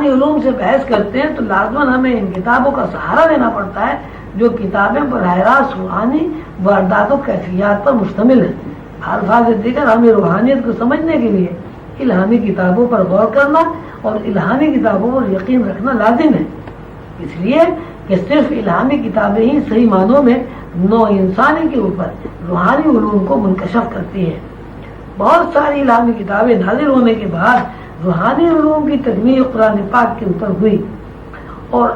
روحانی علوم سے بحث کرتے ہیں تو لازماً ہمیں ان کتابوں کا سہارا لینا پڑتا ہے جو کتابیں براہ راست روحانی واردات و کیفیات پر مشتمل ہیں. الفاظ دیگر ہمیں روحانیت کو سمجھنے کے لیے الہامی کتابوں پر غور کرنا اور الہامی کتابوں پر یقین رکھنا لازم ہے. اس لیے کہ صرف الہامی کتابیں ہی صحیح معنوں میں نوع انسانی کے اوپر روحانی علوم کو منکشف کرتی ہیں. بہت ساری الہامی کتابیں نازل ہونے کے بعد روحانی علوم کی تکمیل قرآن پاک کے اوپر ہوئی، اور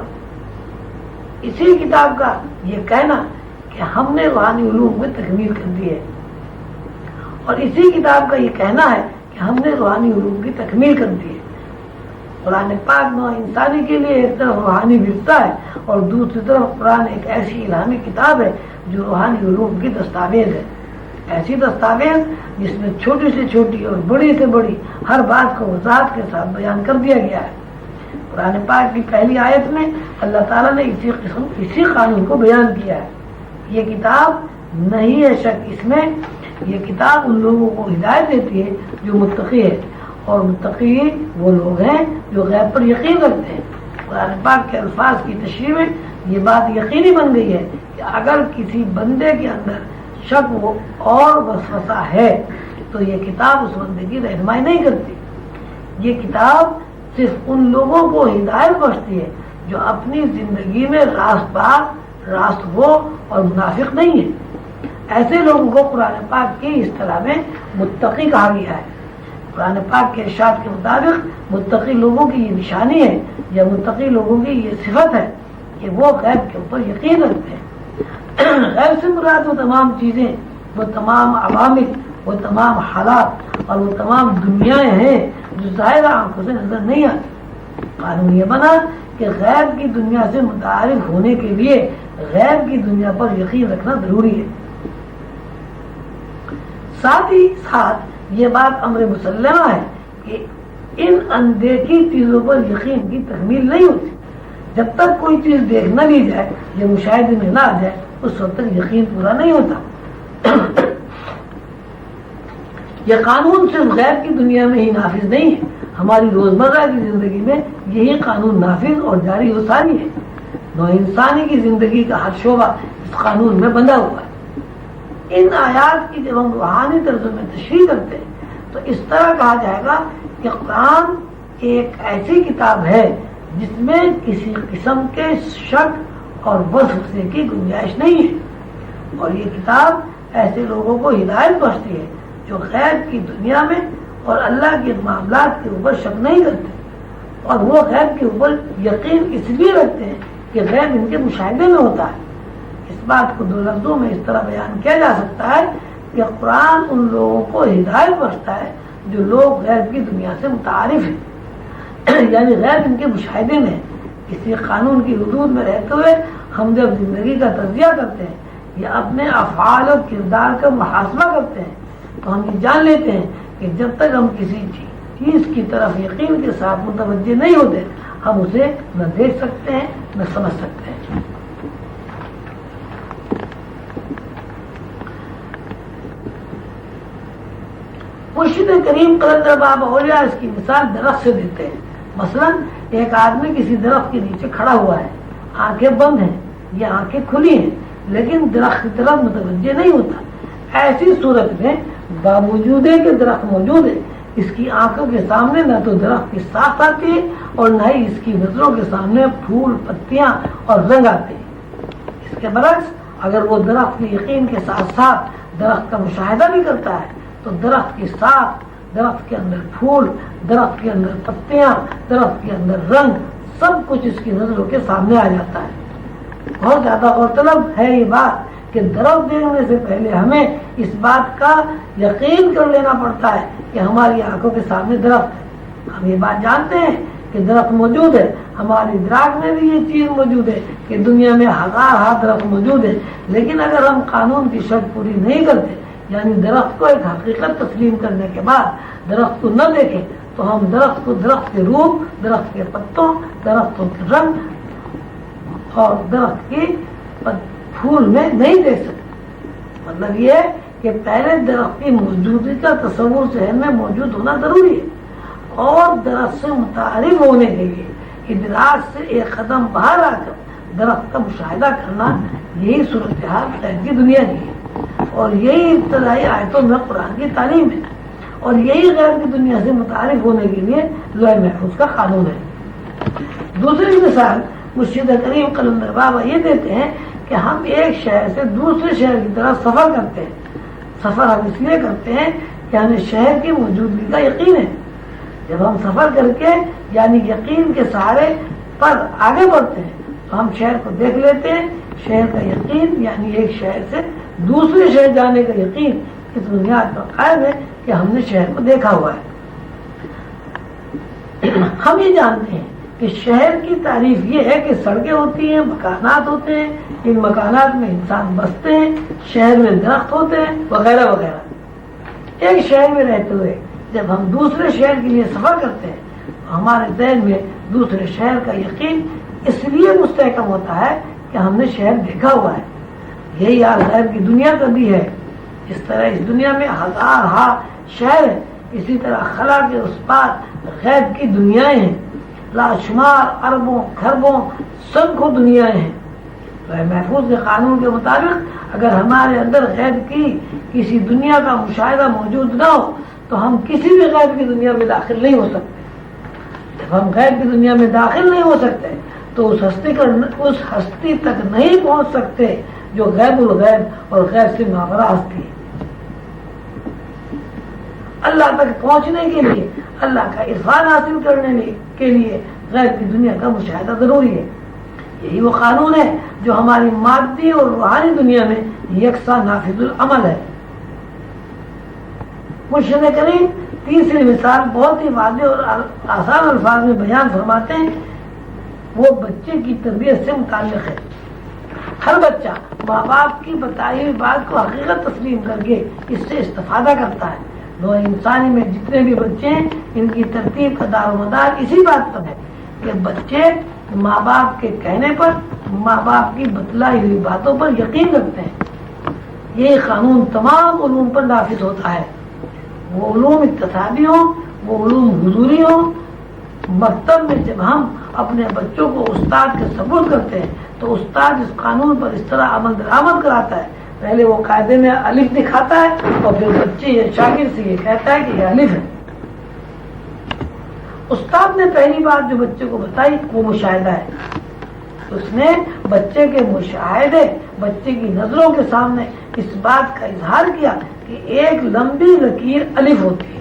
اسی کتاب کا یہ کہنا کہ ہم نے روحانی علوم میں تکمیل کر دی ہے، اور اسی کتاب کا یہ کہنا ہے کہ ہم نے روحانی علوم کی تکمیل کر دی ہے. قرآن پاک نوع انسانی کے لیے ایک طرف روحانی ورثہ ہے اور دوسری طرف قرآن ایک ایسی الہامی کتاب ہے جو روحانی علوم کی دستاویز ہے. ایسی دستاویز جس میں چھوٹی سے چھوٹی اور بڑی سے بڑی ہر بات کو وضاحت کے ساتھ بیان کر دیا گیا ہے. قرآن پاک کی پہلی آیت میں اللہ تعالیٰ نے اسی قانون کو بیان کیا ہے. یہ کتاب نہیں ہے شک اس میں، یہ کتاب ان لوگوں کو ہدایت دیتی ہے جو متقی ہے، اور متقی وہ لوگ ہیں جو غیب پر یقین رکھتے ہیں. قرآن پاک کے الفاظ کی تشریح میں یہ بات یقینی بن گئی ہے کہ اگر کسی بندے کے اندر شک اور وسوسہ ہے تو یہ کتاب اس بندے کی رہنمائی نہیں کرتی. یہ کتاب صرف ان لوگوں کو ہدایت بخشتی ہے جو اپنی زندگی میں راست باز، راست گو اور منافق نہیں ہے. ایسے لوگوں کو قرآن پاک کی اصطلاح میں متقی کہا گیا ہے. قرآن پاک کے ارشاد کے مطابق متقی لوگوں کی یہ نشانی ہے یا متقی لوگوں کی یہ صفت ہے کہ وہ غیب کے اوپر یقین رکھتے ہیں. غیب سے مراد وہ تمام چیزیں، وہ تمام عوامل، وہ تمام حالات اور وہ تمام دنیایں ہیں جو ظاہر آنکھوں سے نظر نہیں آتی. قانون یہ بنا کہ غیب کی دنیا سے متعارف ہونے کے لیے غیب کی دنیا پر یقین رکھنا ضروری ہے. ساتھ ہی ساتھ یہ بات امر مسلمہ ہے کہ ان اندیکھی چیزوں پر یقین کی تکمیل نہیں ہوتی. جب تک کوئی چیز دیکھ نہ لی جائے یا مشاہدے میں نہ آ جائے اس وقت تک یقین پورا نہیں ہوتا. یہ قانون صرف غیب کی دنیا میں ہی نافذ نہیں ہے، ہماری روزمرہ کی زندگی میں یہی قانون نافذ اور جاری و ساری ہے. نوع انسانی کی زندگی کا ہر شعبہ اس قانون میں بندھا ہوا ہے. ان آیات کی جب ہم روحانی طرز میں تشریح کرتے ہیں تو اس طرح کہا جائے گا کہ قرآن ایک ایسی کتاب ہے جس میں کسی قسم کے شک اور وسوسے کی گنجائش نہیں ہے، اور یہ کتاب ایسے لوگوں کو ہدایت بخشتی ہے جو غیب کی دنیا میں اور اللہ کے معاملات کے اوپر شک نہیں کرتے، اور وہ غیب کے اوپر یقین اس لیے رکھتے ہیں کہ غیب ان کے مشاہدے میں ہوتا ہے. اس بات کو دو لفظوں میں اس طرح بیان کیا جا سکتا ہے کہ قرآن ان لوگوں کو ہدایت بخشتا ہے جو لوگ غیب کی دنیا سے متعارف ہیں، یعنی غیب ان کے مشاہدے میں. کسی قانون کی حدود میں رہتے ہوئے ہم جب زندگی کا تجزیہ کرتے ہیں یا اپنے افعال اور کردار کا محاسبہ کرتے ہیں تو ہم یہ جان لیتے ہیں کہ جب تک ہم کسی چیز کی طرف یقین کے ساتھ متوجہ نہیں ہوتے ہم اسے نہ دیکھ سکتے ہیں نہ سمجھ سکتے ہیں. مرشد کریم قلندر بابا اولیاء اس کی مثال درخت سے دیتے ہیں. مثلا ایک آدمی کسی درخت کے نیچے کھڑا ہوا ہے، آنکھیں بند ہیں یا آنکھیں کھلی ہیں لیکن درخت کی طرف متوجہ نہیں ہوتا. ایسی صورت میں باوجود کہ درخت موجود ہے اس کی آنکھوں کے سامنے نہ تو درخت کی ساخت آتی ہے اور نہ ہی اس کی نظروں کے سامنے پھول، پتیاں اور رنگ آتے ہیں. اس کے برعکس اگر وہ درخت کے یقین کے ساتھ ساتھ درخت کا مشاہدہ بھی کرتا ہے تو درخت کی ساخت، درخت کے اندر پھول، درخت کے اندر پتیاں، درخت کے اندر رنگ، سب کچھ اس کی نظروں کے سامنے آ جاتا ہے. بہت زیادہ غورطلب ہے یہ بات کہ درخت دیکھنے سے پہلے ہمیں اس بات کا یقین کر لینا پڑتا ہے کہ ہماری آنکھوں کے سامنے درخت ہے. ہم یہ بات جانتے ہیں کہ درخت موجود ہے، ہماری ادراک میں بھی یہ چیز موجود ہے کہ دنیا میں ہزار درخت موجود ہے، لیکن اگر ہم قانون کی شرط پوری نہیں کرتے یعنی درخت کو ایک حقیقت تسلیم کرنے کے بعد درخت کو نہ دیکھیں تو ہم درخت کو درخت کے روپ، درخت کے پتوں، درختوں کے رنگ اور درخت کی پھول میں نہیں دیکھ سکتے. مطلب یہ ہے کہ پہلے درخت کی موجودگی کا تصور ذہن میں موجود ہونا ضروری ہے، اور درخت سے متعارف ہونے کے لیے ادراک سے ایک قدم باہر آ کر درخت کا مشاہدہ کرنا، یہی صورتحال غیب کی دنیا کی ہے، اور یہی ابتدائی آیتوں میں قرآن کی تعلیم ہے، اور یہی غیب کی دنیا سے متعارف ہونے کے لیے لوح محفوظ کا قانون ہے۔ دوسری مثال مرشد کریم قلندر بابا یہ دیتے ہیں کہ ہم ایک شہر سے دوسرے شہر کی طرف سفر کرتے ہیں۔ سفر ہم اس لیے کرتے ہیں کہ ہمیں شہر کی موجودگی کا یقین ہے۔ جب ہم سفر کر کے یعنی یقین کے سہارے پر آگے بڑھتے ہیں تو ہم شہر کو دیکھ لیتے ہیں۔ شہر کا یقین یعنی ایک شہر سے دوسرے شہر جانے کا یقین اس بنیاد پر قائم ہے کہ ہم نے شہر کو دیکھا ہوا ہے۔ ہم یہ جانتے ہیں کہ شہر کی تعریف یہ ہے کہ سڑکیں ہوتی ہیں، مکانات ہوتے ہیں، ان مکانات میں انسان بستے ہیں، شہر میں درخت ہوتے ہیں وغیرہ وغیرہ۔ ایک شہر میں رہتے ہوئے جب ہم دوسرے شہر کے لیے سفر کرتے ہیں تو ہمارے ذہن میں دوسرے شہر کا یقین اس لیے مستحکم ہوتا ہے کہ ہم نے شہر دیکھا ہوا ہے۔ یہی حال غیب کی دنیا کا بھی ہے۔ اس طرح اس دنیا میں ہزار ہا شہر ہیں، اسی طرح خلا کے اس پار غیب کی دنیایں ہیں، لاشمار اربوں کھربوں سینکڑوں دنیایں ہیں۔ محفوظ کے قانون کے مطابق اگر ہمارے اندر غیب کی کسی دنیا کا مشاہدہ موجود نہ ہو تو ہم کسی بھی غیب کی دنیا میں داخل نہیں ہو سکتے۔ جب ہم غیب کی دنیا میں داخل نہیں ہو سکتے تو اس ہستی تک نہیں پہنچ سکتے جو غیب الغیب اور غیب سے ماورا ہستی ہے۔ اللہ تک پہنچنے کے لیے، اللہ کا عرفان حاصل کرنے کے لیے غیب کی دنیا کا مشاہدہ ضروری ہے۔ یہی وہ قانون ہے جو ہماری مادی اور روحانی دنیا میں یکساں نافذ العمل ہے۔ مرشد کریم تیسری مثال بہت ہی واضح اور آسان الفاظ میں بیان فرماتے ہیں، وہ بچے کی تربیت سے متعلق ہے۔ ہر بچہ ماں باپ کی بتائی ہوئی بات کو حقیقت تسلیم کر کے اس سے استفادہ کرتا ہے۔ نوع انسانی میں جتنے بھی بچے ہیں ان کی ترتیب کا دار و مدار اسی بات پر ہے کہ بچے ماں باپ کے کہنے پر، ماں باپ کی بتلائی ہوئی باتوں پر یقین رکھتے ہیں۔ یہ قانون تمام علوم پر نافذ ہوتا ہے، وہ علوم اقتصادی ہوں، وہ علوم حضوری ہوں۔ مکتب میں جب ہم اپنے بچوں کو استاد کے سپرد کرتے ہیں تو استاد اس قانون پر اس طرح عمل درآمد کراتا ہے، پہلے وہ قاعدے میں الف دکھاتا ہے اور پھر بچے یا شاگرد سے یہ کہتا ہے کہ یہ الف ہے۔ استاد نے پہلی بات جو بچے کو بتائی وہ مشاہدہ ہے۔ اس نے بچے کے مشاہدے، بچے کی نظروں کے سامنے اس بات کا اظہار کیا کہ ایک لمبی لکیر الف ہوتی ہے،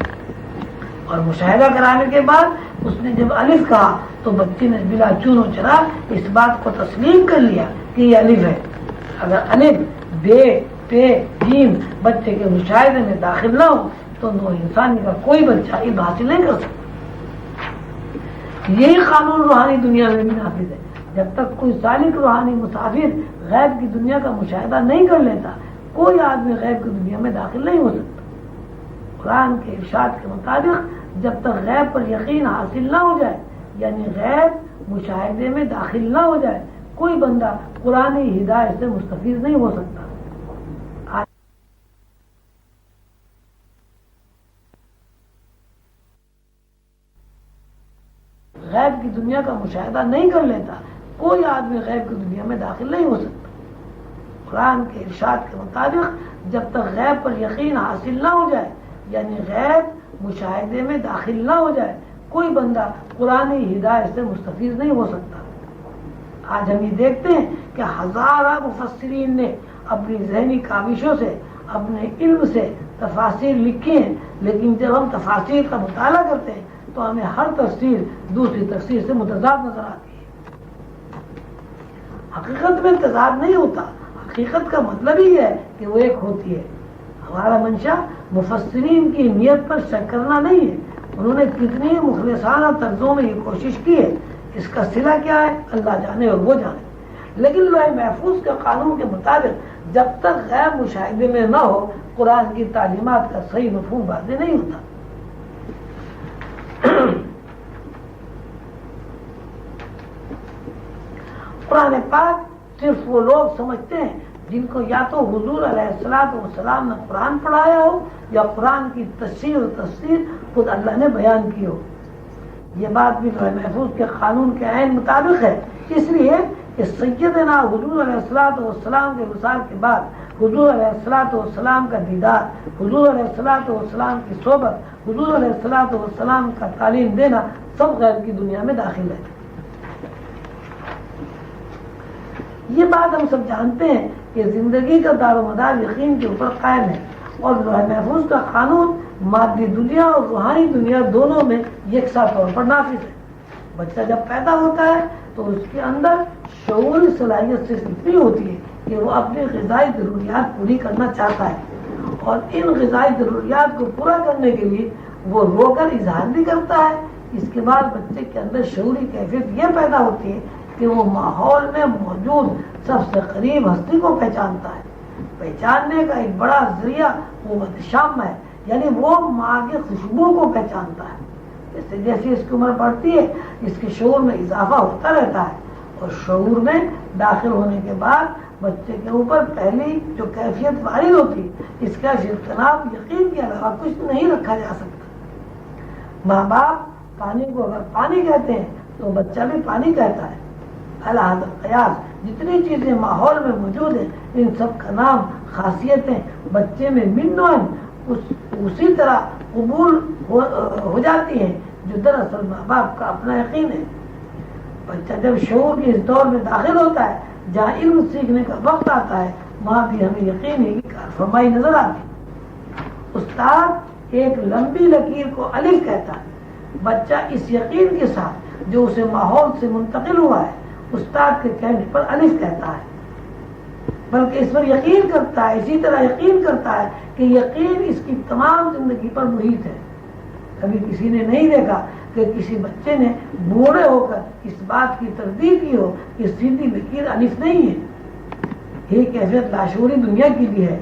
اور مشاہدہ کرانے کے بعد اس نے جب الف کہا تو بچے نے بلا چون و چرا اس بات کو تسلیم کر لیا کہ یہ الف ہے۔ اگر الف بے پے جیم بچے کے مشاہدے میں داخل نہ ہو تو نوع انسانی کا کوئی بچہ علم حاصل نہیں کر سکتا۔ یہی قانون روحانی دنیا میں بھی نافذ ہے۔ جب تک کوئی سالک روحانی مسافر غیب کی دنیا کا مشاہدہ نہیں کر لیتا کوئی آدمی غیب کی دنیا میں داخل نہیں ہو سکتا۔ قرآن کے ارشاد کے مطابق جب تک غیب پر یقین حاصل نہ ہو جائے یعنی غیب مشاہدے میں داخل نہ ہو جائے کوئی بندہ قرآن ہدایت سے مستفید نہیں ہو سکتا۔ غیب کی دنیا کا مشاہدہ نہیں کر لیتا کوئی آدمی غیب کی دنیا میں داخل نہیں ہو سکتا۔ قرآن کے ارشاد کے مطابق جب تک غیب پر یقین حاصل نہ ہو جائے یعنی غیب مشاہدے میں داخل نہ ہو جائے کوئی بندہ قرآن ہدایت سے مستفید نہیں ہو سکتا۔ آج ہم یہ دیکھتے ہیں کہ ہزارہ مفسرین نے اپنی ذہنی کاوشوں سے، اپنے علم سے تفاسیر لکھی ہیں، لیکن جب ہم تفاسیر کا مطالعہ کرتے ہیں تو ہمیں ہر تفسیر دوسری تفسیر سے متضاد نظر آتی ہے۔ حقیقت میں تضاد نہیں ہوتا، حقیقت کا مطلب ہی ہے کہ وہ ایک ہوتی ہے۔ ہمارا منشا مفسرین کی نیت پر شک کرنا نہیں ہے، انہوں نے کتنی مخلصانہ طرزوں میں یہ کوشش کی ہے، اس کا صلہ کیا ہے اللہ جانے اور وہ جانے۔ لیکن لوح محفوظ کے قانون کے مطابق جب تک غیب مشاہدے میں نہ ہو قرآن کی تعلیمات کا صحیح مفہوم واضح نہیں ہوتا۔ قرآن پاک صرف وہ لوگ سمجھتے ہیں جن کو یا تو حضور علیہ السلام نے قرآن پڑھایا ہو یا قرآن کی تفسیر و تفسیر خود اللہ نے بیان کی ہو۔ یہ بات بھی لوح محفوظ کے قانون کے عین مطابق ہے. اس لیے کہ سیدنا حضور علیہ الصلوۃ والسلام کے وصال کے بعد حضور علیہ الصلوۃ والسلام کا دیدار، حضور علیہ الصلوۃ والسلام کی صحبت، حضور علیہ الصلوۃ والسلام کا تعلیم دینا سب غیب کی دنیا میں داخل ہے. یہ بات ہم سب جانتے ہیں کہ زندگی کا دار و مدار یقین کے اوپر قائم ہے، اور لوح محفوظ کا قانون مادی دنیا اور روحانی دنیا دونوں میں یکساں طور پر نافذ ہے. بچہ جب پیدا ہوتا ہے تو اس کے اندر شعوری صلاحیت صرف اتنی ہوتی ہے کہ وہ اپنی غذائی ضروریات پوری کرنا چاہتا ہے، اور ان غذائی ضروریات کو پورا کرنے کے لیے وہ رو کر اظہار بھی کرتا ہے. اس کے بعد بچے کے اندر شعوری کیفیت یہ پیدا ہوتی ہے کہ وہ ماحول میں موجود سب سے قریب ہستی کو پہچانتا ہے. پہچاننے کا ایک بڑا ذریعہ قوت شم ہے، یعنی وہ ماں کی خوشبو کو پہچانتا ہے. جیسے جیسے اس کی عمر بڑھتی ہے اس کے شعور میں اضافہ ہوتا رہتا ہے، اور شعور میں داخل ہونے کے بعد بچے کے اوپر پہلی جو کیفیت وارد ہوتی ہے اس کا اجتناب یقین کے علاوہ کچھ نہیں رکھا جا سکتا. ماں باپ پانی کو اگر پانی کہتے ہیں تو بچہ بھی پانی کہتا ہے. الحاظ قیاس جتنی چیزیں ماحول میں موجود ہیں ان سب کا نام خاصیتیں بچے میں منوان اسی طرح قبول ہو جاتی ہیں جو دراصل ماں باپ کا اپنا یقین ہے. بچہ جب شعور کے اس دور میں داخل ہوتا ہے جہاں علم سیکھنے کا وقت آتا ہے وہاں بھی ہمیں یقین ہے کہ کارفرمائی نظر آتی. استاد ایک لمبی لکیر کو الف کہتا ہے. بچہ اس یقین کے ساتھ جو اسے ماحول سے منتقل ہوا ہے استاد کے کہنے پر الف کہتا ہے، بلکہ اس پر یقین کرتا ہے. اسی طرح یقین کرتا ہے کہ یقین اس کی تمام زندگی پر محیط ہے. کبھی کسی نے نہیں دیکھا کہ کسی بچے نے بوڑھے ہو کر اس بات کی تردید کی ہو کہ سیدھی لکیر الف نہیں ہے. یہ کیفیت لاشعوری دنیا کی بھی ہے.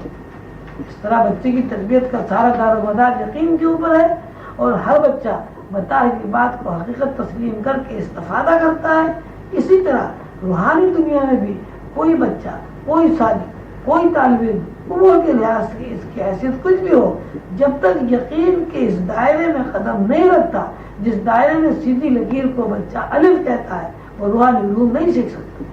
اس طرح بچے کی تربیت کا سارا دار و مدار یقین کے اوپر ہے، اور ہر بچہ بتائی ہوئی بات کو حقیقت تسلیم کر کے استفادہ کرتا ہے. اسی طرح روحانی دنیا میں بھی کوئی بچہ، کوئی سالی، کوئی طالب علم عمر کے لحاظ سے اس کی حیثیت کچھ بھی ہو، جب تک یقین کے اس دائرے میں قدم نہیں رکھتا جس دائرے میں سیدھی لکیر کو بچہ الف کہتا ہے وہ روحانی علوم نہیں سیکھ سکتا.